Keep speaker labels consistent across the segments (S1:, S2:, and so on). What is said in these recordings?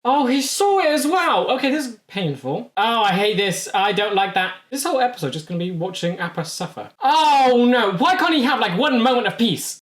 S1: Oh, he saw it as well. Okay, this is painful. Oh, I hate this. I don't like that. This whole episode just gonna be watching Appa suffer. Oh no, why can't he have like one moment of peace?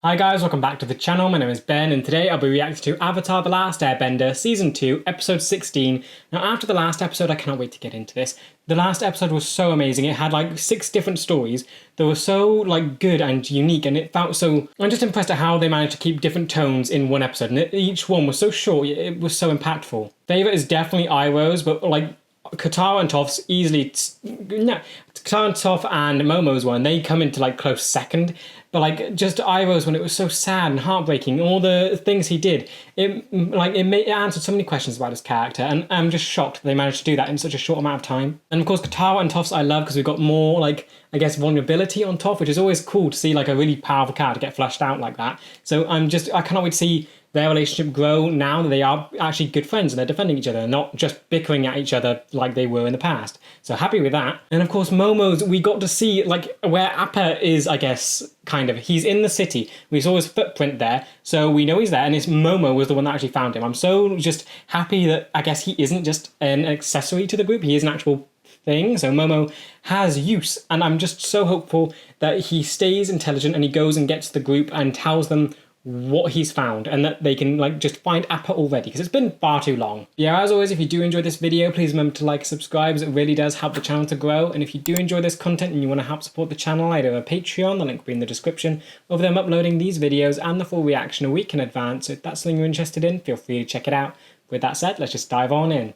S1: Hi guys, welcome back to the channel. My name is Ben and today I'll be reacting to Avatar: The Last Airbender Season 2, Episode 16. Now after the last episode, I cannot wait to get into this. The last episode was so amazing. It had like 6 different stories that were so like good and unique, and it felt so... I'm just impressed at how they managed to keep different tones in one episode, and each one was so short, it was so impactful. Favourite is definitely Iroh's, but like Katara and Toph's easily... No, Katara and Toph and Momo's one, they come into like close second. But like just Iroh's when it was so sad and heartbreaking, all the things he did, it answered so many questions about his character, and I'm just shocked they managed to do that in such a short amount of time. And of course Katara and Toph's I love because we've got more like, I guess, vulnerability on Toph, which is always cool to see like a really powerful character get flushed out like that. So I cannot wait to see their relationship grow now that they are actually good friends and they're defending each other and not just bickering at each other like they were in the past. So happy with that. And of course Momo's, we got to see like where Appa is, I guess, kind of. He's in the city. We saw his footprint there, so we know he's there, and it's Momo was the one that actually found him. I'm so just happy that I guess he isn't just an accessory to the group, he is an actual thing. So Momo has use, and I'm just so hopeful that he stays intelligent and he goes and gets the group and tells them what he's found, and that they can like just find Appa already, because it's been far too long. Yeah, as always, if you do enjoy this video, please remember to like, subscribe, as it really does help the channel to grow. And if you do enjoy this content and you want to help support the channel, I do have a Patreon, the link will be in the description. Over there I'm uploading these videos and the full reaction a week in advance, so if that's something you're interested in, feel free to check it out. With that said, let's just dive on in.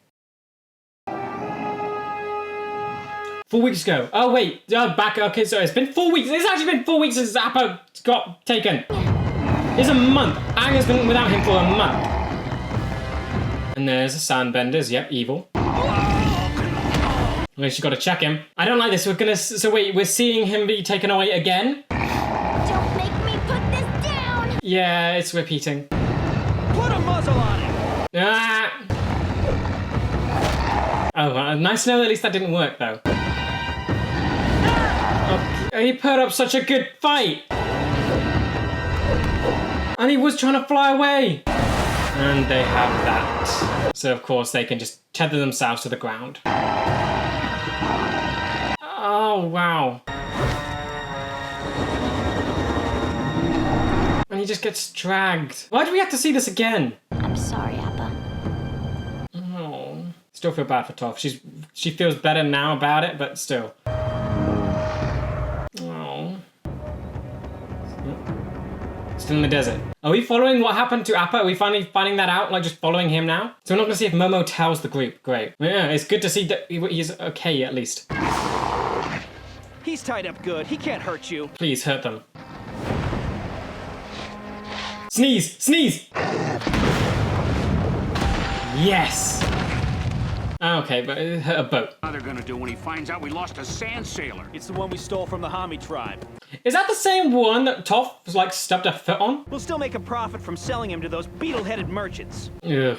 S1: 4 weeks ago. Oh wait, back, okay, so it's been 4 weeks. It's actually been 4 weeks since Appa got taken. It's a month. Aang has been without him for a month. And there's the Sandbenders. Yep, evil. At least you got to check him. I don't like this. We're gonna. So wait, we're seeing him be taken away again.
S2: Don't make me put this down.
S1: Yeah, it's repeating.
S3: Put a muzzle on it.
S1: Ah. Oh, nice to know that at least that didn't work though. Oh, he put up such a good fight. And he was trying to fly away. And they have that. So of course they can just tether themselves to the ground. Oh, wow. And he just gets dragged. Why do we have to see this again?
S2: I'm sorry, Appa.
S1: Oh. Still feel bad for Toph. She feels better now about it, but still. Still in the desert. Are we following what happened to Appa? Are we finally finding that out? Like just following him now? So we're not gonna see if Momo tells the group. Great. Yeah, it's good to see that he's okay at least.
S3: He's tied up good. He can't hurt you.
S1: Please hurt them. Sneeze! Sneeze! Yes! Okay, but it hurt a boat.
S4: What are they gonna do when he finds out we lost a sand sailor?
S3: It's the one we stole from the Hami tribe.
S1: Is that the same one that Toph was like stubbed her foot on?
S3: We'll still make a profit from selling him to those beetle-headed merchants.
S1: Ugh.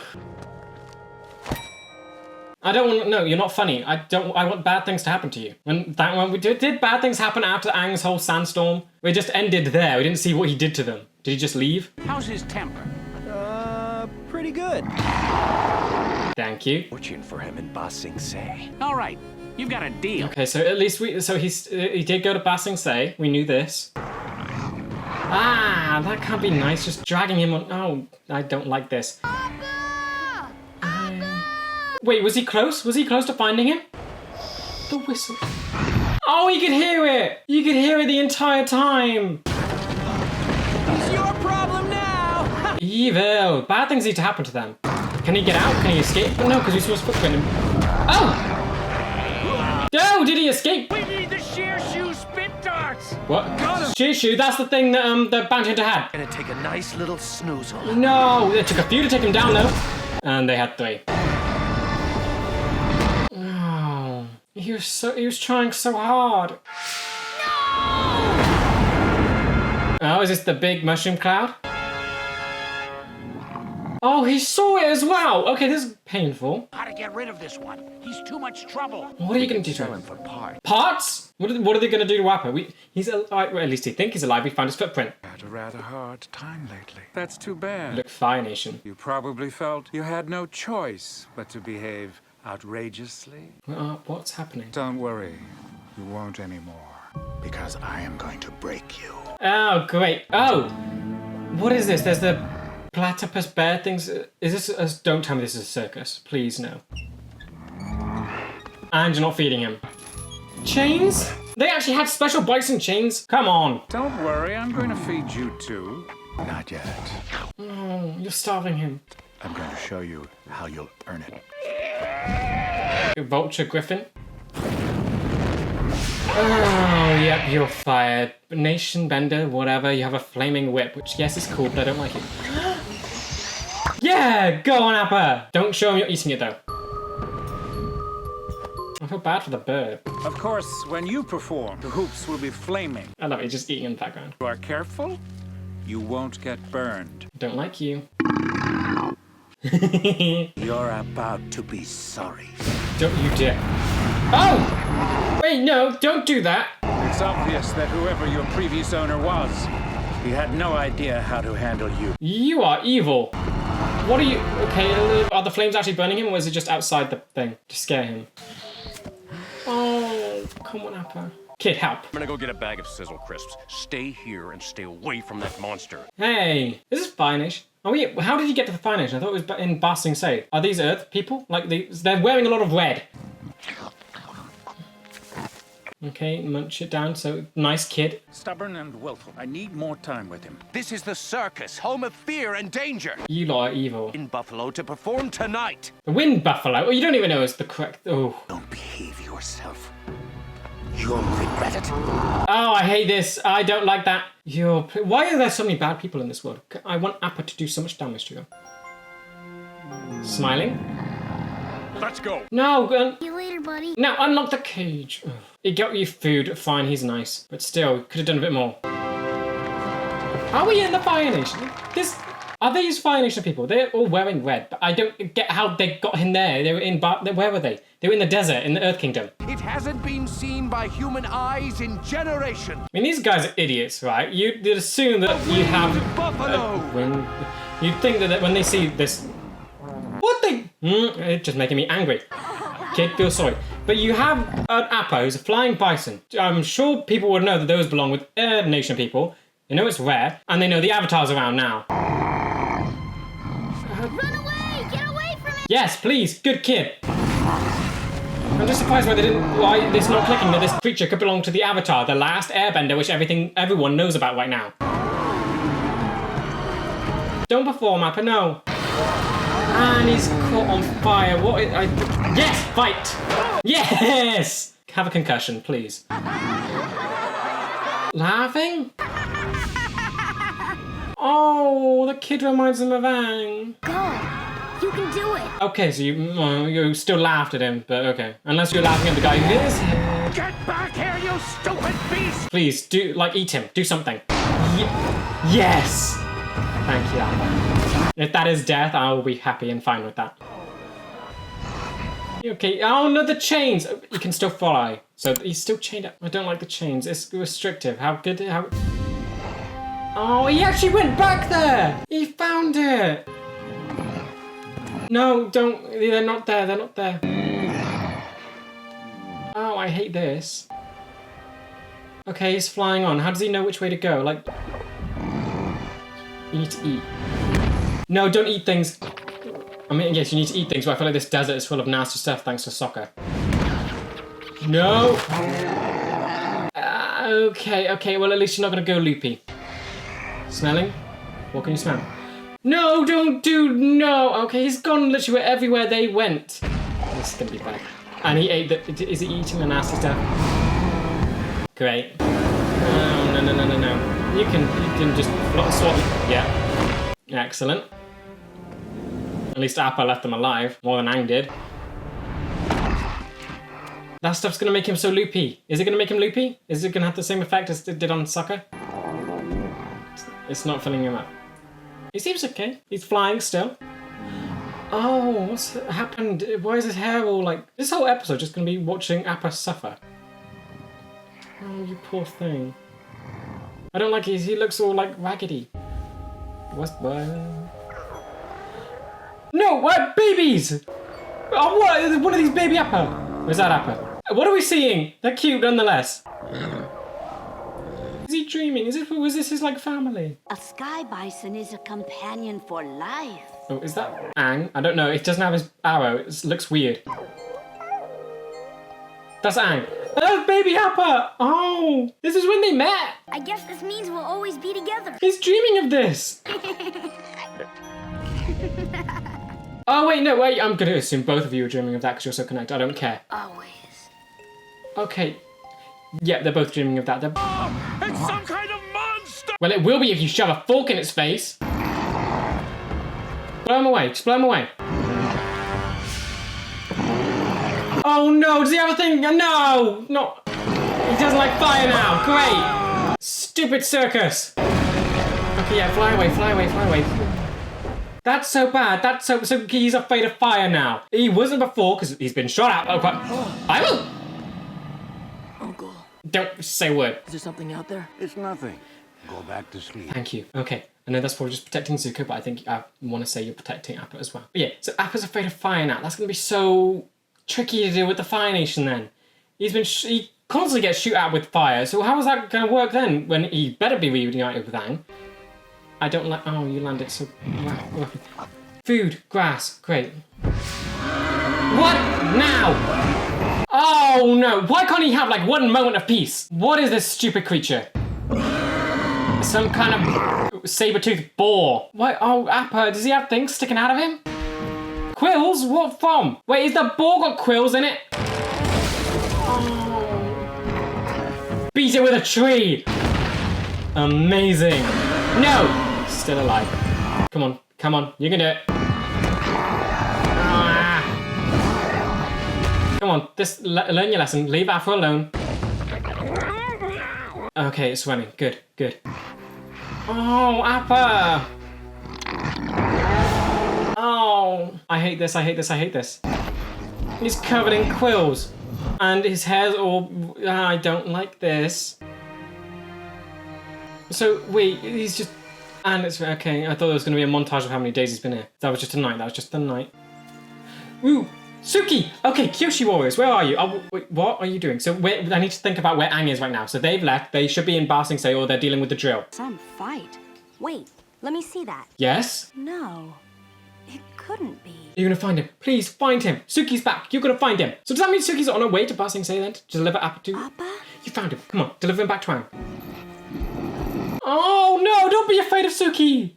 S1: I don't want. No, you're not funny. I want bad things to happen to you. And that one, did bad things happen after Aang's whole sandstorm? We just ended there. We didn't see what he did to them. Did he just leave?
S4: How's his temper?
S3: Pretty good.
S1: Thank you.
S5: Fortune for him in Ba Sing Se.
S4: All right, you've got a deal.
S1: Okay, so at least he did go to Ba Sing Se. We knew this. Ah, that can't be nice. Just dragging him on. Oh, I don't like this.
S2: Appa! Appa!
S1: Wait, was he close? Was he close to finding him? The whistle. Oh, you could hear it. You could hear it the entire time.
S3: It's your problem now.
S1: Evil. Bad things need to happen to them. Can he get out? Can he escape? No, because we saw his footprint. Oh! No, did he escape?
S4: We need the sheer shoe spit darts.
S1: What? Sheer shoe? That's the thing that the bounty hunter had.
S5: Gonna take a nice little snoozle.
S1: No, it took a few to take him down though. And they had 3. Oh, he was trying so hard.
S2: No!
S1: Oh, is this the big mushroom cloud? Oh, he saw it as well. Okay, this is painful.
S4: How to get rid of this one? He's too much trouble.
S1: What are you going to do to
S5: Sell
S1: him?
S5: him for parts.
S1: Parts? What are they going to do to Appa? He's alive. Well, at least they think he's alive. We found his footprint.
S6: Had a rather hard time lately. That's too bad.
S1: Look, Fire Nation.
S6: You probably felt you had no choice but to behave outrageously.
S1: What's happening?
S6: Don't worry, you won't anymore. Because I am going to break you.
S1: Oh, great. Oh, what is this? There's the platypus bear things. Is this? Don't tell me this is a circus. Please, no. And you're not feeding him. Chains? They actually had special bison chains? Come on.
S6: Don't worry, I'm going to feed you too.
S5: Not yet.
S1: Oh, you're starving him.
S5: I'm going to show you how you'll earn it.
S1: Vulture Griffin. Oh, yep, you're fired. Nation Bender, whatever. You have a flaming whip, which, yes, is cool, but I don't like it. Yeah, go on, Appa. Don't show him you're eating it, though. I feel bad for the bird.
S6: Of course, when you perform, the hoops will be flaming.
S1: I love it, just eating in the background.
S6: If you are careful, you won't get burned.
S1: Don't like you.
S5: You're about to be sorry.
S1: Don't you dare. Oh! Wait, no, don't do that.
S6: It's obvious that whoever your previous owner was, he had no idea how to handle you.
S1: You are evil. What are you... Okay, are the flames actually burning him, or is it just outside the thing to scare him? Oh, come on, Appa. Kid, help.
S7: I'm gonna go get a bag of Sizzle Crisps. Stay here and stay away from that monster.
S1: Hey, this is Fire Nation. Oh, yeah, how did you get to the Fire Nation? I thought it was in Ba Sing Se. Are these Earth people? Like, they're wearing a lot of red. Okay, munch it down, so nice kid.
S6: Stubborn and willful. I need more time with him.
S5: This is the circus, home of fear and danger.
S1: You lot are evil.
S5: In Buffalo to perform tonight.
S1: The wind buffalo? Oh, you don't even know it's the correct... Oh.
S5: Don't behave yourself. You'll regret it.
S1: Oh, I hate this. I don't like that. Why are there so many bad people in this world? I want Appa to do so much damage to him. Smiling?
S7: Let's go.
S1: No,
S2: See you later, buddy.
S1: now unlock the cage. Ugh. He got you food, fine, he's nice. But still, could have done a bit more. Are we in the Fire Nation? Are these Fire Nation people? They're all wearing red, but I don't get how they got in there. They were in where were they? They were in the desert, in the Earth Kingdom.
S5: It hasn't been seen by human eyes in generations.
S1: I mean, these guys are idiots, right? You'd assume that you have...
S5: Buffalo!
S1: You'd think that when they see this... What they... it's just making me angry. Kid, feel sorry. But you have an Appa who's a flying bison. I'm sure people would know that those belong with Air Nation people. They know it's rare, and they know the Avatar's around now.
S2: Run away! Get away from it!
S1: Yes, please, good kid. I'm just surprised why it's not clicking that this creature could belong to the Avatar, the last Airbender, which everyone knows about right now. Don't perform, Appa, no. And he's caught on fire. Yes, fight! Yes! Have a concussion, please. Laughing? Oh, the kid reminds him of Aang.
S2: Go! You can do it!
S1: Okay, so you still laughed at him, but okay. Unless you're laughing at the guy who hit his head.
S4: Get back here, you stupid beast!
S1: Please, eat him. Do something. Yes! Thank you, Appa. If that is death, I will be happy and fine with that. Okay, oh no, the chains! You can still fly. So he's still chained up. I don't like the chains. It's restrictive. Oh, he actually went back there! He found it! No, don't. They're not there. They're not there. Oh, I hate this. Okay, he's flying on. How does he know which way to go? Like... You need to eat. No, don't eat things. I mean, yes, you need to eat things, but I feel like this desert is full of nasty stuff thanks to Sokka. No! Okay, well, at least you're not going to go loopy. Smelling? What can you smell? No, no! Okay, he's gone literally everywhere they went. This is going to be bad. And he ate is he eating the nasty stuff? Great. No. You can just swap. Yeah. Excellent. At least Appa left them alive, more than Aang did. That stuff's gonna make him so loopy. Is it gonna make him loopy? Is it gonna have the same effect as it did on Sokka? It's not filling him up. He seems okay. He's flying still. Oh, what's happened? Why is his hair all like... This whole episode just going to be watching Appa suffer. Oh, you poor thing. I don't like he looks all like raggedy. What's... No, what? Babies! Oh, what? One of these baby Appa. Where's that Appa? What are we seeing? They're cute nonetheless. Is he dreaming? Was this his like family?
S2: A sky bison is a companion for life.
S1: Oh, is that Aang? I don't know. It doesn't have his arrow. It looks weird. That's Aang. That's baby Appa. Oh, this is when they met.
S2: I guess this means we'll always be together.
S1: He's dreaming of this. Oh, wait, no, wait. I'm going to assume both of you are dreaming of that because you're so connected. I don't care.
S2: Always.
S1: Okay. Yeah, they're both dreaming of that.
S4: It's some kind of monster!
S1: Well, it will be if you shove a fork in its face. Blow him away. Just blow him away. Oh, no. Does he have a thing? No. Not. He doesn't like fire now. Great. Stupid circus. Okay, yeah, fly away, fly away, fly away. That's so bad. That's so he's afraid of fire now. He wasn't before because he's been shot at. Oh, I will.
S8: Uncle,
S1: Don't say a word.
S8: is there something out there?
S5: It's nothing. Go back to sleep.
S1: Thank you. Okay. I know that's probably just protecting Zuko, but I think I want to say you're protecting Appa as well. But yeah, so Appa's afraid of fire now. That's going to be so tricky to deal with the Fire Nation then. He constantly gets shoot at with fire, so how is that going to work then when he better be reunited with Aang? I don't like... Oh, you landed so... Wow. Food. Grass. Great. What? Now? Oh, no. Why can't he have, like, one moment of peace? What is this stupid creature? Some kind of saber-toothed boar. What? Oh, Appa, does he have things sticking out of him? Quills? What from? Wait, is the boar got quills in it? Oh. Beat it with a tree. Amazing. No. Still alive. Come on. Come on. You can do it. Ah. Come on. Learn your lesson. Leave Appa alone. Okay, it's swimming. Good. Good. Oh, Appa. Oh. I hate this. I hate this. I hate this. He's covered in quills. And his hair's all... I don't like this. So, wait. He's just... And it's okay. I thought there was going to be a montage of how many days he's been here. That was just a night. That was just a night. Ooh, Suki. Okay, Kyoshi Warriors, where are you? Oh, wait, what are you doing? So I need to think about where Aang is right now. So they've left. They should be in Ba Sing Se or they're dealing with the drill.
S9: Some fight. Wait, let me see that.
S1: Yes.
S9: No, it couldn't be.
S1: You're gonna find him. Please find him. Suki's back. You're gonna find him. So does that mean Suki's on her way to Ba Sing Se then to deliver Appa to?
S9: Appa?
S1: You found him. Come on, deliver him back to Aang. Oh no! Don't be afraid of Suki.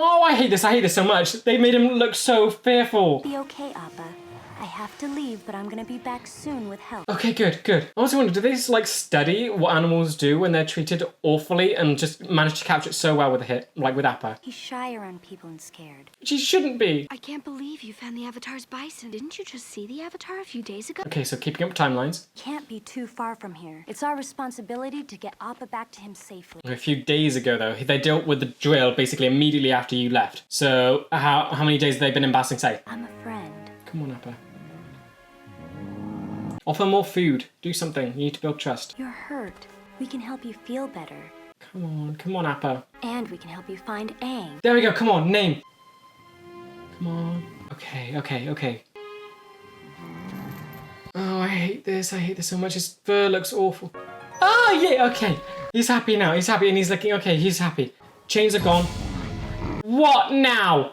S1: Oh, I hate this. I hate this so much. They made him look so fearful.
S9: Be okay, Appa. I have to leave, but I'm gonna be back soon with help.
S1: Okay, good, good. I also wonder, do they just like study what animals do when they're treated awfully and just manage to capture it so well with a hit, like with Appa?
S9: He's shy around people and scared.
S1: She shouldn't be.
S10: I can't believe you found the Avatar's bison. Didn't you just see the Avatar a few days ago?
S1: Okay, so keeping up timelines.
S9: Can't be too far from here. It's our responsibility to get Appa back to him safely.
S1: A few days ago, though, they dealt with the drill basically immediately after you left. So how many days have they been in Ba Sing Se?
S9: I'm a friend.
S1: Come on, Appa. Offer more food. Do something. You need to build trust.
S9: You're hurt. We can help you feel better.
S1: Come on, Appa.
S9: And we can help you find Aang.
S1: There we go. Come on, name. Come on. Okay. Oh, I hate this. I hate this so much. His fur looks awful. Ah, yeah, okay. He's happy now. He's happy and he's looking, okay, he's happy. Chains are gone. What now?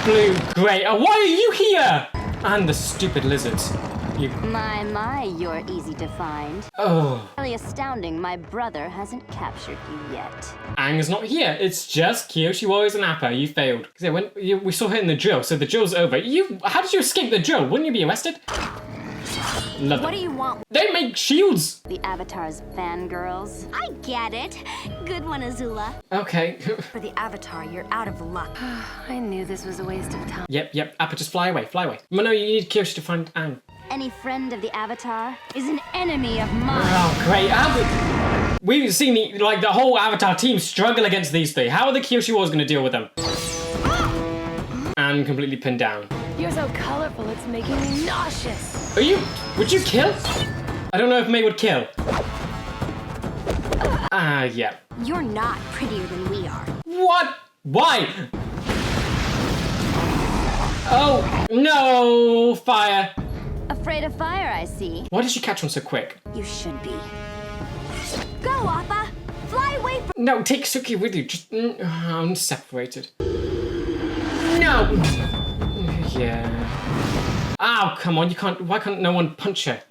S1: Blue, great. Why are you here? And the stupid lizards. You...
S11: My, you're easy to find.
S1: Oh.
S11: Really astounding my brother hasn't captured you yet.
S1: Aang is not here. It's just Kyoshi Warriors and Appa. You failed. Because we saw her in the drill, so the drill's over. How did you escape the drill? Wouldn't you be arrested? Love
S9: What
S1: them.
S9: do you want?
S1: They make shields.
S11: The Avatar's fangirls.
S2: I get it. Good one, Azula.
S1: Okay.
S9: For the Avatar, you're out of luck.
S10: I knew this was a waste of time.
S1: Yep. Appa, just fly away. No, you need Kyoshi to find Aang.
S11: Any friend of the Avatar is an enemy of mine.
S1: Oh, great. We've seen the whole Avatar team struggle against these three. How are the Kyoshi Warriors going to deal with them? And completely pinned down.
S11: You're so colorful, it's making me nauseous.
S1: Would you kill? I don't know if May would kill. Yeah.
S9: You're not prettier than we are.
S1: What? Why? Oh, no, fire.
S11: Afraid of fire, I see.
S1: Why did she catch on so quick?
S9: You should be. Go, Appa! Fly away from—
S1: No, take Suki with you. Just, I'm separated. No. Yeah. Oh, come on, you can't, why can't no one punch her?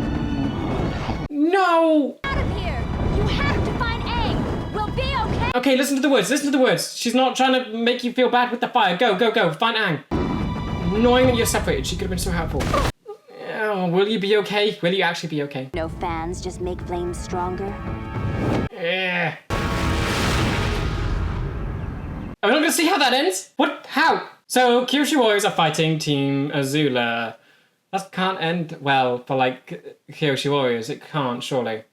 S1: No.
S11: Out of here! You have to find Aang! We'll be okay!
S1: Okay, listen to the words, listen to the words. She's not trying to make you feel bad with the fire. Go, go, go, find Aang. Knowing that you're separated, she could have been so helpful. Oh, will you be okay? Will you actually be okay?
S9: No fans, just make flames stronger.
S1: Yeah. Are we not gonna see how that ends? What? How? So, Kyushu Warriors are fighting Team Azula. That can't end well for, like, Kyushu Warriors. It can't, surely.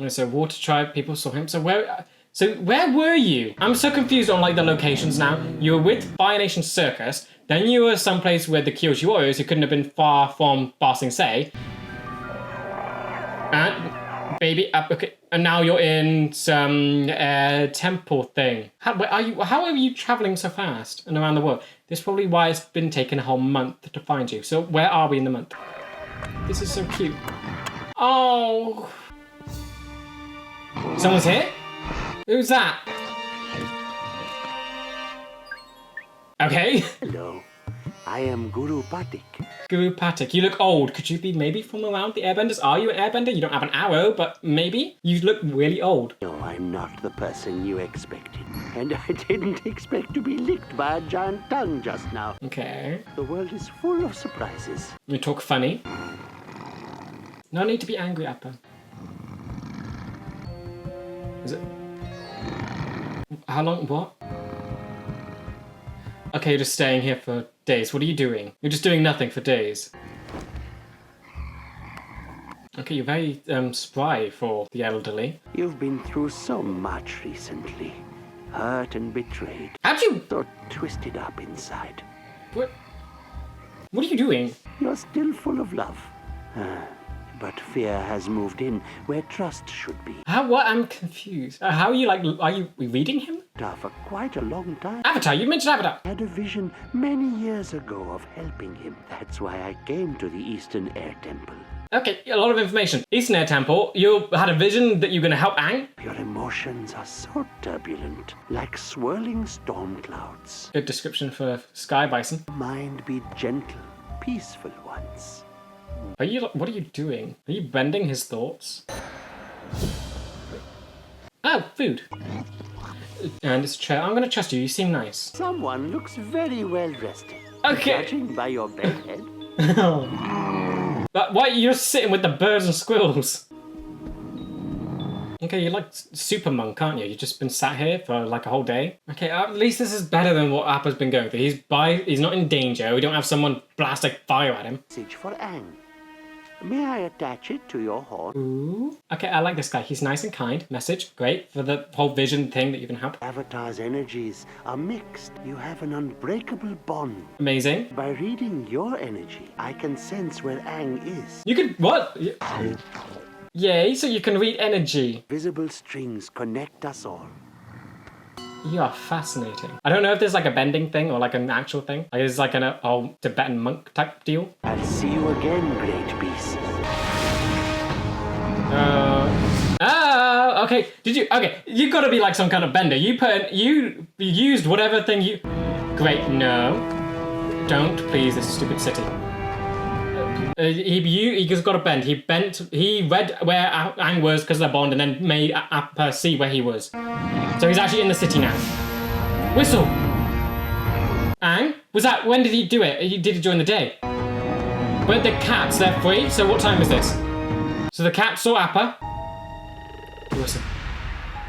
S1: So, Water Tribe people saw him. So where were you? I'm so confused on, like, the locations now. You were with Fire Nation Circus. Then you were someplace with the Kyushu Warriors who couldn't have been far from Ba Sing Se. And baby up, okay. And now you're in some temple thing. How are you traveling so fast and around the world? This is probably why it's been taking a whole month to find you. So where are we in the month? This is so cute. Oh. Someone's here? Who's that? Okay.
S5: Hello, I am Guru Patik.
S1: Guru Patik, you look old. Could you be maybe from around the Airbenders? Are you an Airbender? You don't have an arrow, but maybe? You look really old.
S5: No, I'm not the person you expected. And I didn't expect to be licked by a giant tongue just now.
S1: Okay.
S5: The world is full of surprises.
S1: You talk funny. No need to be angry, Appa. Is it? How long? What? Okay, you're just staying here for days. What are you doing? You're just doing nothing for days. Okay, you're very spry for the elderly.
S5: You've been through so much recently. Hurt and betrayed.
S1: How'd you...
S5: So twisted up inside.
S1: What are you doing?
S5: You're still full of love. But fear has moved in where trust should be.
S1: What? I'm confused. How are you, like, are you reading him?
S5: For quite a long time.
S1: Avatar, you mentioned Avatar.
S5: I had a vision many years ago of helping him. That's why I came to the Eastern Air Temple.
S1: Okay, a lot of information. Eastern Air Temple, you had a vision that you were going to help Aang?
S5: Your emotions are so turbulent, like swirling storm clouds.
S1: Good description for Sky Bison.
S5: Mind be gentle, peaceful ones.
S1: What are you doing? Are you bending his thoughts? Oh, food. And it's a chair. I'm gonna trust you. You seem nice.
S5: Someone looks very well rested.
S1: Okay.
S5: Judging by your bedhead.
S1: But why you're sitting with the birds and squirrels? Okay, you're like super monk, aren't you? You've just been sat here for like a whole day. Okay, at least this is better than what Appa's been going through. He's not in danger. We don't have someone blast like fire at him.
S5: Message for Aang. May I attach it to your horn?
S1: Ooh. Okay, I like this guy. He's nice and kind. Message, great for the whole vision thing that you can help.
S5: Avatar's energies are mixed. You have an unbreakable bond.
S1: Amazing.
S5: By reading your energy, I can sense where Aang is.
S1: You could what? Yay! So you can read energy.
S5: Visible strings connect us all.
S1: You are fascinating. I don't know if there's like a bending thing or like an actual thing. Like it's like an old Tibetan monk type deal.
S5: I'll see you again, great beast.
S1: Okay. Okay, you gotta be like some kind of bender. You used whatever thing you... Great, no. Don't, please, this is a stupid city. He just got a bend. He read where Aang was because of the bond and then made Appa see where he was. So he's actually in the city now. Whistle! Aang? When did he do it? He did it during the day. But the cats, they're free, so what time is this? So the cat saw Appa. Whistle.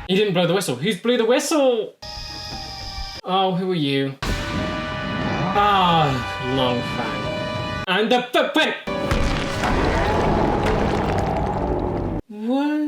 S1: He didn't blow the whistle. Who's blew the whistle? Oh, who are you? Ah, Long Fang. And the footprint! What?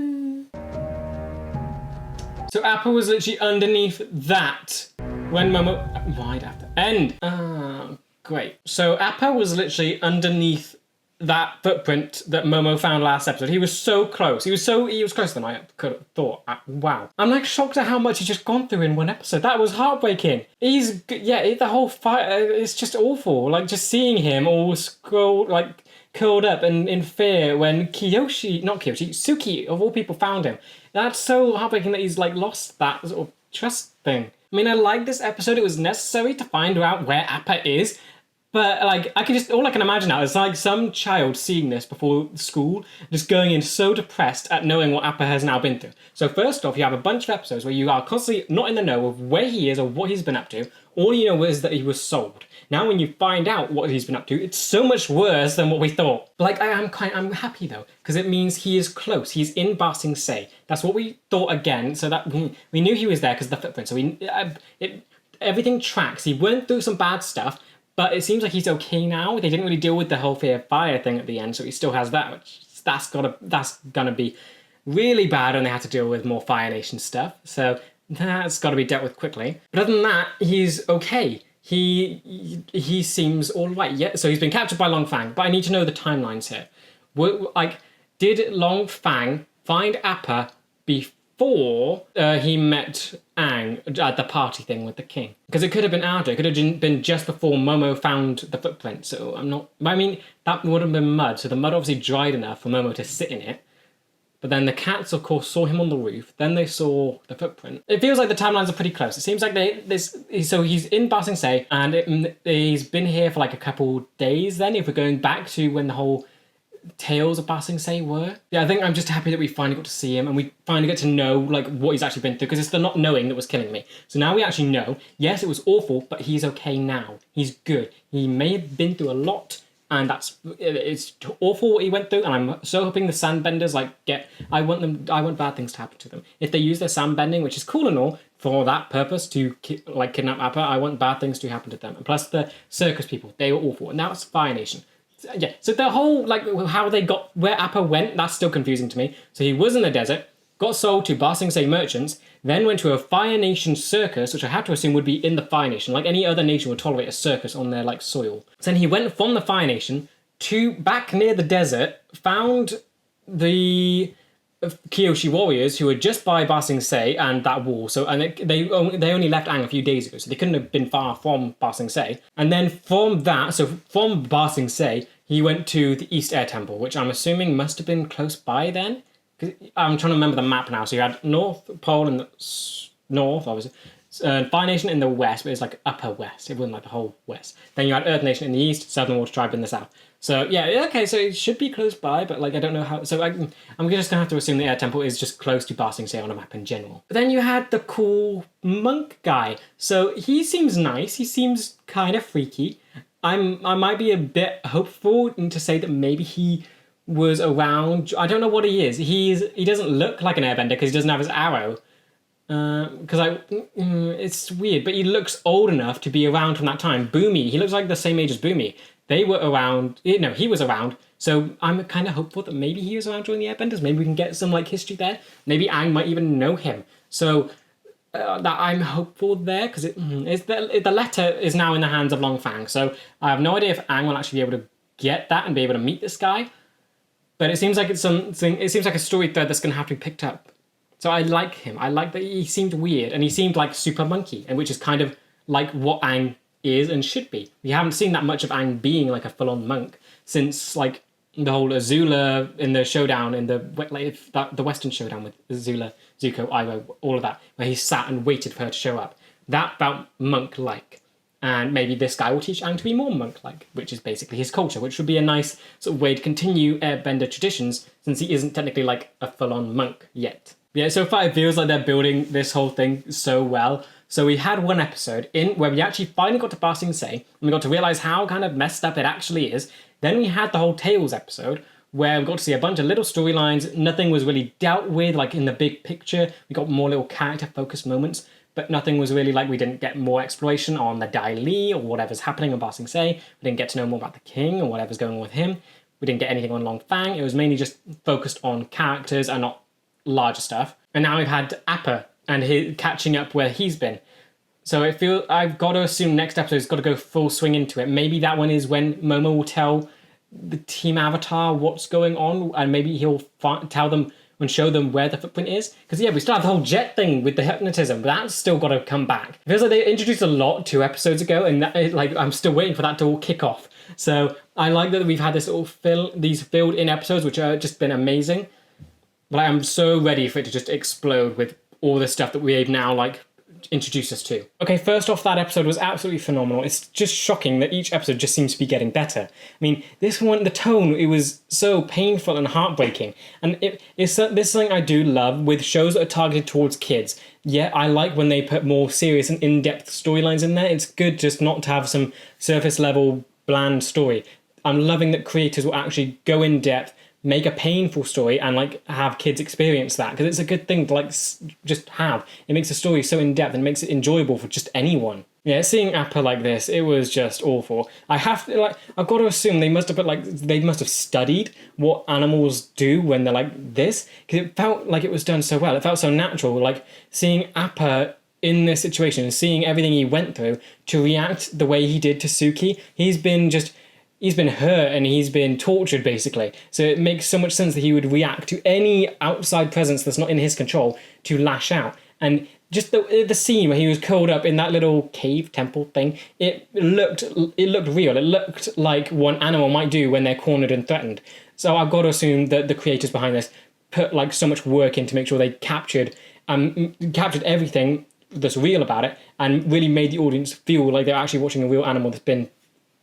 S1: So Appa was literally underneath that when Momo... Why'd I have to end? Great. So Appa was literally underneath that footprint that Momo found last episode. He was so close. He was closer than I could have thought. Wow. I'm like shocked at how much he's just gone through in one episode. That was heartbreaking. The whole fight, it's just awful. Like just seeing him all curled up and in fear when Suki of all people found him. That's so heartbreaking that he's like lost that sort of trust thing. I mean, I like this episode. It was necessary to find out where Appa is. But, like, all I can imagine now is, like, some child seeing this before school, just going in so depressed at knowing what Appa has now been through. So, first off, you have a bunch of episodes where you are constantly not in the know of where he is or what he's been up to. All you know is that he was sold. Now, when you find out what he's been up to, it's so much worse than what we thought. But, like, I'm happy, though, because it means he is close. He's in Ba Sing Se. That's what we thought again, so that we knew he was there because of the footprint. So, everything tracks. He went through some bad stuff, but it seems like he's okay now. They didn't really deal with the whole fear of fire thing at the end, so he still has that, which that's gonna be really bad when they had to deal with more Fire Nation stuff. So that's got to be dealt with quickly. But other than that, he's okay. He seems all right. Yeah. So he's been captured by Long Fang, but I need to know the timelines here. Did Long Fang find Appa before he met Aang at the party thing with the king? Because it could have been after. It could have been just before Momo found the footprint. So that would have been mud. So the mud obviously dried enough for Momo to sit in it. But then the cats, of course, saw him on the roof. Then they saw the footprint. It feels like the timelines are pretty close. It seems like so he's in Ba Sing Se, and he's been here for like a couple days then, if we're going back to when the whole tales of Ba Sing Se were. Yeah, I think I'm just happy that we finally got to see him and we finally get to know like what he's actually been through, because it's the not knowing that was killing me. So now we actually know. Yes, it was awful, but he's okay now. He's good. He may have been through a lot, and it's awful what he went through, and I'm so hoping the sandbenders I want bad things to happen to them. If they use their sandbending, which is cool and all, for that purpose to kidnap Appa, I want bad things to happen to them. And plus the circus people, they were awful, and now it's Fire Nation. Yeah, so the whole, how they got, where Appa went, that's still confusing to me. So he was in the desert, got sold to Ba Sing Se merchants, then went to a Fire Nation circus, which I have to assume would be in the Fire Nation. Like any other nation would tolerate a circus on their soil. So then he went from the Fire Nation to back near the desert, found the Kyoshi warriors who were just by Ba Sing Se and that wall. So they only left Aang a few days ago, so they couldn't have been far from Ba Sing Se. And then from Ba Sing Se, he went to the East Air Temple, which I'm assuming must have been close by then. I'm trying to remember the map now. So you had North Pole in the north, obviously. Fire Nation in the west, but it's like upper west. It wasn't like the whole west. Then you had Earth Nation in the east, Southern Water Tribe in the south. So yeah, okay, so it should be close by, but I don't know how. So I'm just gonna have to assume the Air Temple is just close to Ba Sing Se on a map in general. But then you had the cool monk guy. So he seems nice. He seems kind of freaky. I might be a bit hopeful to say that maybe he was around. I don't know what he is. He doesn't look like an airbender because he doesn't have his arrow. It's weird, but he looks old enough to be around from that time. Boomy, he looks like the same age as Boomy. They were around. No, he was around. So I'm kind of hopeful that maybe he was around during the Airbenders. Maybe we can get some history there. Maybe Aang might even know him. So that I'm hopeful there, because the letter is now in the hands of Long Fang. So I have no idea if Aang will actually be able to get that and be able to meet this guy. But it seems like it's something. It seems like a story thread that's going to have to be picked up. So I like him. I like that he seemed weird, and he seemed like super monkey, and which is kind of like what Aang is and should be. We haven't seen that much of Aang being like a full-on monk since the whole Azula in the showdown in the Western showdown with Azula, Zuko, Iroh, all of that, where he sat and waited for her to show up. That felt monk-like. And maybe this guy will teach Aang to be more monk-like, which is basically his culture, which would be a nice sort of way to continue Airbender traditions, since he isn't technically like a full-on monk yet. Yeah, so far it feels like they're building this whole thing so well. So we had one episode where we actually finally got to Ba Sing Se, and we got to realise how kind of messed up it actually is. Then we had the whole Tales episode, where we got to see a bunch of little storylines. Nothing was really dealt with, in the big picture. We got more little character-focused moments, but nothing was really we didn't get more exploration on the Dai Li or whatever's happening on Ba Sing Se. We didn't get to know more about the king or whatever's going on with him. We didn't get anything on Long Fang. It was mainly just focused on characters and not larger stuff. And now we've had Appa and catching up where he's been. So I've got to assume next episode's got to go full swing into it. Maybe that one is when Momo will tell the Team Avatar what's going on, and maybe he'll tell them and show them where the footprint is. Because we still have the whole jet thing with the hypnotism, but that's still got to come back. It feels like they introduced a lot 2 episodes ago, and I'm still waiting for that to all kick off. So I like that we've had this these filled in episodes, which have just been amazing. But I'm so ready for it to just explode with all the stuff that we've now introduced us to. Okay, first off, that episode was absolutely phenomenal. It's just shocking that each episode just seems to be getting better. I mean, this one, the tone, it was so painful and heartbreaking. And this is something I do love with shows that are targeted towards kids. Yeah, I like when they put more serious and in-depth storylines in there. It's good just not to have some surface level bland story. I'm loving that creators will actually go in depth, make a painful story, and have kids experience that, because it's a good thing to just have. It makes a story so in depth and makes it enjoyable for just anyone. Yeah, seeing Appa like this, it was just awful. I've got to assume they must have studied what animals do when they're like this, because it felt like it was done so well. It felt so natural, seeing Appa in this situation and seeing everything he went through to react the way he did to Suki. He's been hurt and he's been tortured, basically. So it makes so much sense that he would react to any outside presence that's not in his control to lash out. And just the scene where he was curled up in that little cave temple thing, it looked real. It looked like what an animal might do when they're cornered and threatened. So I've got to assume that the creators behind this put so much work in to make sure they captured everything that's real about it and really made the audience feel like they're actually watching a real animal that's been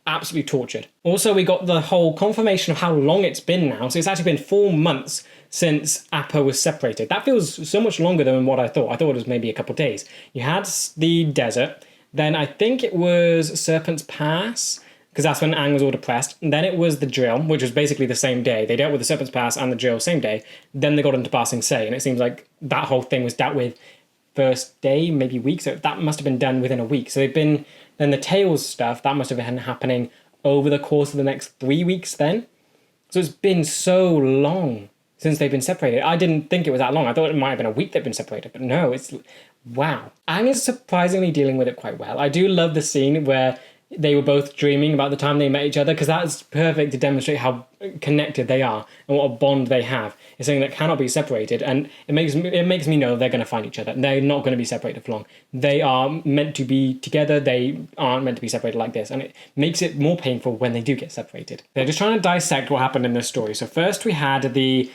S1: absolutely tortured. Also, we got the whole confirmation of how long it's been now. So it's actually been 4 months since Appa was separated. That feels so much longer than what I thought. I thought it was maybe a couple of days. You had the desert, then I think it was Serpent's Pass, because that's when Aang was all depressed. And then it was the drill, which was basically the same day. They dealt with the Serpent's Pass and the drill same day. Then they got into Ba Sing Se, and it seems like that whole thing was dealt with first day, maybe week. So that must have been done within a week. So then the Tails stuff, that must have been happening over the course of the next 3 weeks then. So it's been so long since they've been separated. I didn't think it was that long. I thought it might have been a week they've been separated, but no, wow. Aang is surprisingly dealing with it quite well. I do love the scene where they were both dreaming about the time they met each other, because that's perfect to demonstrate how connected they are and what a bond they have. It's something that cannot be separated, and it makes me know they're going to find each other. They're not going to be separated for long. They are meant to be together. They aren't meant to be separated like this, and it makes it more painful when they do get separated. They're just trying to dissect what happened in this story. So first we had the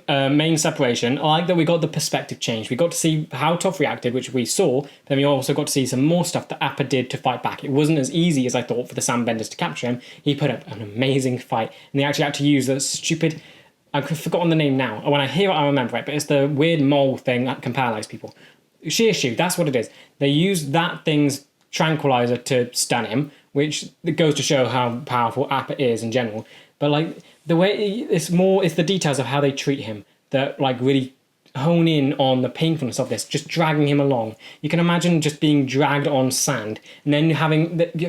S1: main separation. I like that we got the perspective change. We got to see how Toph reacted, which we saw, but then we also got to see some more stuff that Appa did to fight back. It wasn't as easy as I thought for the Sandbenders to capture him. He put up an amazing fight, and they actually had to use the stupid, I've forgotten the name now. When I hear it, I remember it, but it's the weird mole thing that can paralyze people. Shearshoe, that's what it is. They used that thing's tranquilizer to stun him, which goes to show how powerful Appa is in general. But the way it's the details of how they treat him that really hone in on the painfulness of this, just dragging him along. You can imagine just being dragged on sand and then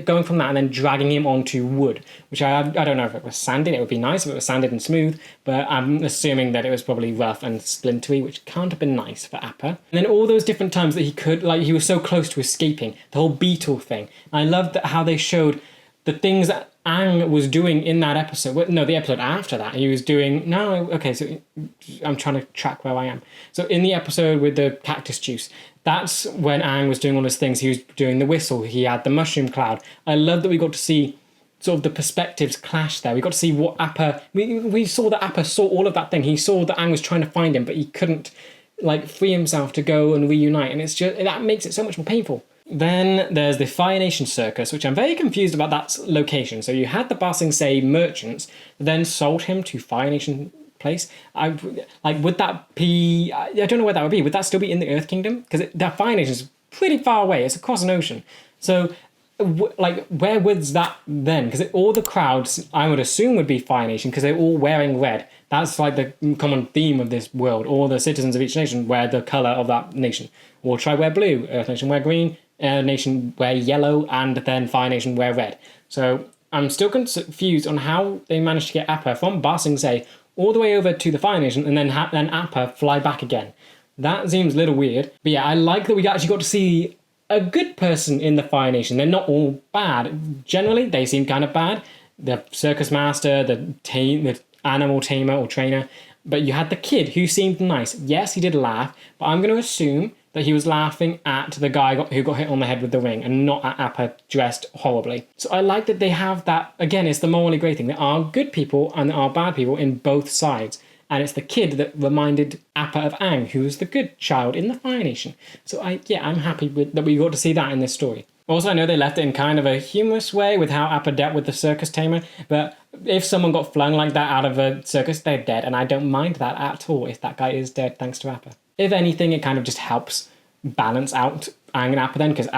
S1: going from that and then dragging him onto wood, which I don't know if it was sanded. It would be nice if it was sanded and smooth, but I'm assuming that it was probably rough and splintery, which can't have been nice for Appa. And then all those different times that he was so close to escaping, the whole beetle thing. And I loved how they showed the things that Aang was doing in that episode. No, the episode after that, he was doing... No, okay, so I'm trying to track where I am. So in the episode with the cactus juice, that's when Aang was doing all his things. He was doing the whistle. He had the mushroom cloud. I love that we got to see sort of the perspectives clash there. We got to see what Appa... We saw that Appa saw all of that thing. He saw that Aang was trying to find him, but he couldn't free himself to go and reunite. And it's just... That makes it so much more painful. Then there's the Fire Nation Circus, which I'm very confused about that location. So you had the Ba Sing Se merchants, then sold him to Fire Nation Place. Would that be... I don't know where that would be. Would that still be in the Earth Kingdom? Because that Fire Nation is pretty far away. It's across an ocean. So, where was that then? Because all the crowds, I would assume, would be Fire Nation, because they're all wearing red. That's the common theme of this world. All the citizens of each nation wear the colour of that nation. War Tribe wear blue, Earth Nation wear green, Air Nation wear yellow, and then Fire Nation wear red. So I'm still confused on how they managed to get Appa from Ba Sing Se all the way over to the Fire Nation and then Appa fly back again. That seems a little weird. But yeah, I like that we actually got to see a good person in the Fire Nation. They're not all bad. Generally, they seem kind of bad. The circus master, the animal tamer or trainer. But you had the kid who seemed nice. Yes, he did laugh, but I'm going to assume that he was laughing at the guy who got hit on the head with the ring and not at Appa dressed horribly. So I like that they have that. Again, it's the morally great thing. There are good people and there are bad people in both sides. And it's the kid that reminded Appa of Aang, who was the good child in the Fire Nation. So I'm happy that we got to see that in this story. Also, I know they left it in kind of a humorous way with how Appa dealt with the circus tamer, but if someone got flung like that out of a circus, they're dead, and I don't mind that at all if that guy is dead thanks to Appa. If anything, it kind of just helps balance out Aang and Appa then, because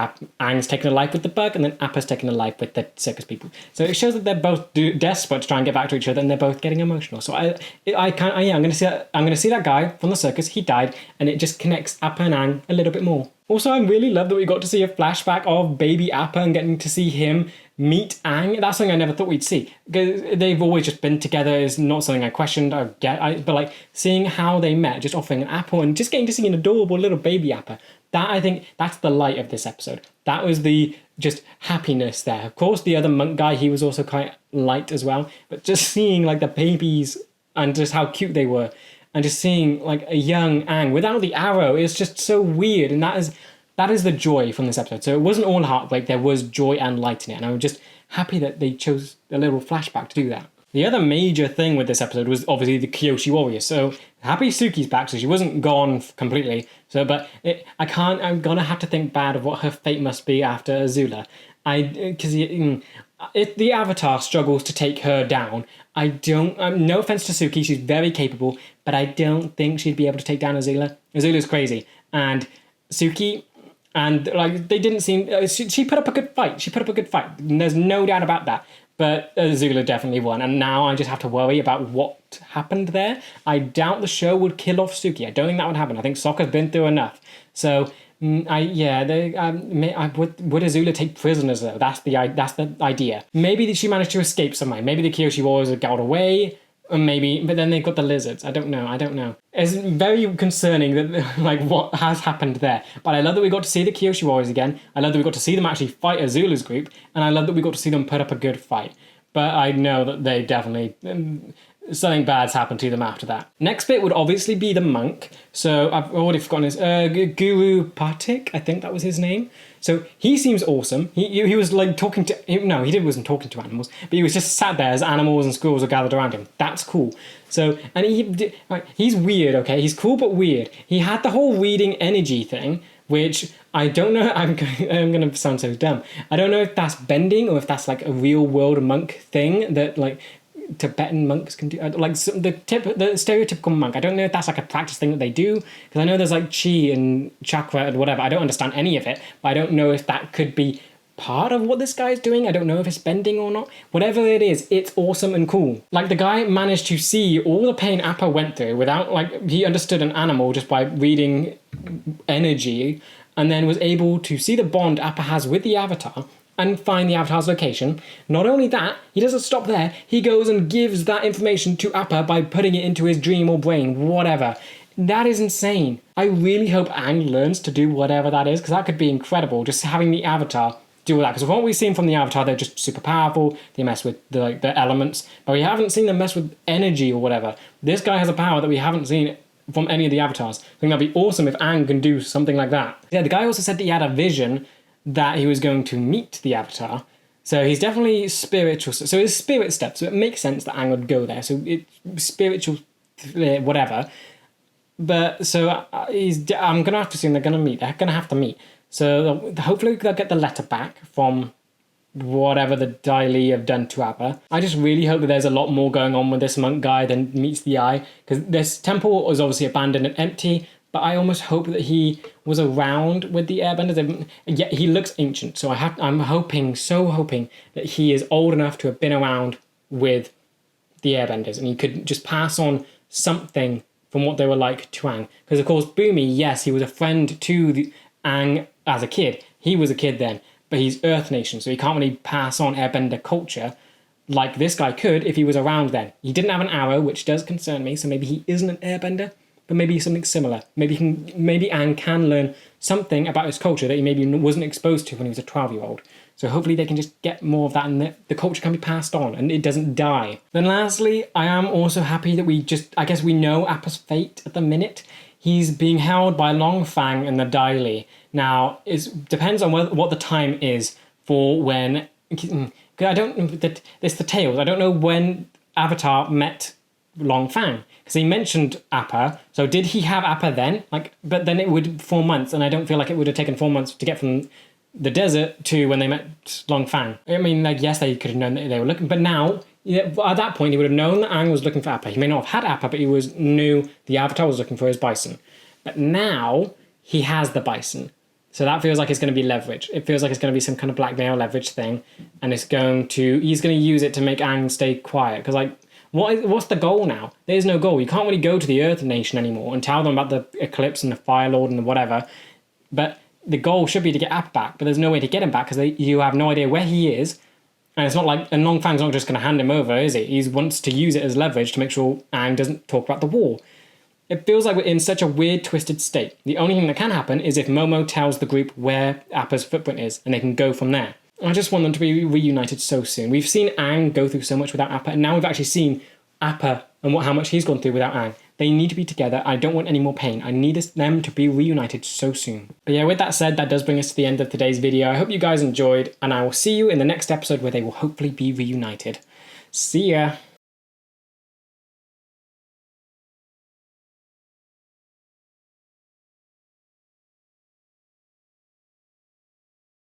S1: Aang's taking a life with the bug, and then Appa's taking a life with the circus people. So it shows that they're both desperate to try and get back to each other, and they're both getting emotional. So I'm going to see that guy from the circus. He died, and it just connects Appa and Aang a little bit more. Also, I really love that we got to see a flashback of baby Appa and getting to see him meet Aang. That's something I never thought we'd see. Because they've always just been together is not something I questioned. But like seeing how they met, just offering an apple and just getting to see an adorable little baby Appa. That, I think, that's the light of this episode. That was the just happiness there. Of course, the other monk guy, he was also quite light as well. But just seeing like the babies and just how cute they were. And just seeing like a young Aang without the arrow is just so weird. And that is the joy from this episode. So it wasn't all heartbreak, there was joy and light in it. And I'm just happy that they chose a little flashback to do that. The other major thing with this episode was obviously the Kyoshi Warriors. So happy Suki's back, so she wasn't gone completely. So, but I'm gonna have to think bad of what her fate must be after Azula. Because if the Avatar struggles to take her down, no offense to Suki, she's very capable, but I don't think she'd be able to take down Azula. Azula's crazy, and Suki, and like they didn't seem. She put up a good fight. There's no doubt about that. But Azula definitely won, and now I just have to worry about what happened there. I doubt the show would kill off Suki. I don't think that would happen. I think Sokka's been through enough. So would Azula take prisoners though? That's the idea. Maybe she managed to escape somewhere. Maybe the Kyoshi Warriors got away. Or maybe, but then they've got the lizards. I don't know. It's very concerning that like what has happened there. But I love that we got to see the Kyoshi Warriors again. I love that we got to see them actually fight Azula's group, and I love that we got to see them put up a good fight. But I know that they definitely something bad's happened to them after that. Next bit would obviously be the monk. So I've already forgotten his Guru Patik, I think that was his name. So he seems awesome. He was like talking to... No, he wasn't talking to animals, but he was just sat there as animals and squirrels were gathered around him. That's cool. So, and he's weird, okay? He's cool but weird. He had the whole reading energy thing, which I don't know... I'm going to sound so dumb. I don't know if that's bending or if that's like a real world monk thing that like... Tibetan monks can do, like the stereotypical monk. I don't know if that's like a practice thing that they do, because I know there's like chi and chakra and whatever. I don't understand any of it, but I don't know if that could be part of what this guy's doing. I don't know if it's bending or not. Whatever it is, it's awesome and cool. Like the guy managed to see all the pain Appa went through without like he understood an animal just by reading energy, and then was able to see the bond Appa has with the Avatar and find the Avatar's location. Not only that, he doesn't stop there. He goes and gives that information to Appa by putting it into his dream or brain, whatever. That is insane. I really hope Aang learns to do whatever that is, because that could be incredible, just having the Avatar do all that. Because what we've seen from the Avatar, they're just super powerful, they mess with the elements, but we haven't seen them mess with energy or whatever. This guy has a power that we haven't seen from any of the Avatars. I think that'd be awesome if Aang can do something like that. Yeah, the guy also said that he had a vision that he was going to meet the Avatar. So he's definitely spiritual. So it's spirit stuff. So it makes sense that Aang would go there. So it's spiritual, whatever. But so I'm going to have to assume they're going to meet. They're going to have to meet. So hopefully they'll get the letter back from whatever the Dai Li have done to Appa. I just really hope that there's a lot more going on with this monk guy than meets the eye. Because this temple was obviously abandoned and empty. But I almost hope that he was around with the Airbenders. Yet he looks ancient, so I'm hoping that he is old enough to have been around with the Airbenders, and he could just pass on something from what they were like to Aang. Because of course, Boomy, yes, he was a friend to Aang as a kid. He was a kid then, but he's Earth Nation, so he can't really pass on Airbender culture like this guy could if he was around then. He didn't have an arrow, which does concern me, so maybe he isn't an Airbender. but maybe something similar. Maybe Aang can learn something about his culture that he maybe wasn't exposed to when he was a 12-year-old. So hopefully they can just get more of that and the culture can be passed on and it doesn't die. Then lastly, I am also happy that I guess we know Appa's fate at the minute. He's being held by Long Fang and the Dai Li. Now, it depends on what the time is for when... I don't... It's the tales. I don't know when Avatar met Long Fang. Because he mentioned Appa. So did he have Appa then? But then it would 4 months, and I don't feel like it would have taken 4 months to get from the desert to when they met Long Fang. I mean, yes, they could have known that they were looking, but now, at that point, he would have known that Aang was looking for Appa. He may not have had Appa, but he knew the Avatar was looking for his bison. But now, he has the bison. So that feels like it's going to be leverage. It feels like it's going to be some kind of blackmail leverage thing, and he's going to use it to make Aang stay quiet. Because, what's the goal now? There's no goal. You can't really go to the Earth Nation anymore and tell them about the Eclipse and the Fire Lord and the whatever. But the goal should be to get Appa back, but there's no way to get him back because you have no idea where he is. And it's not like, and Long Fang's not just going to hand him over, is he? He wants to use it as leverage to make sure Aang doesn't talk about the war. It feels like we're in such a weird, twisted state. The only thing that can happen is if Momo tells the group where Appa's footprint is, and they can go from there. I just want them to be reunited so soon. We've seen Aang go through so much without Appa, and now we've actually seen Appa and how much he's gone through without Aang. They need to be together. I don't want any more pain. I need them to be reunited so soon. But yeah, with that said, that does bring us to the end of today's video. I hope you guys enjoyed, and I will see you in the next episode where they will hopefully be reunited. See ya!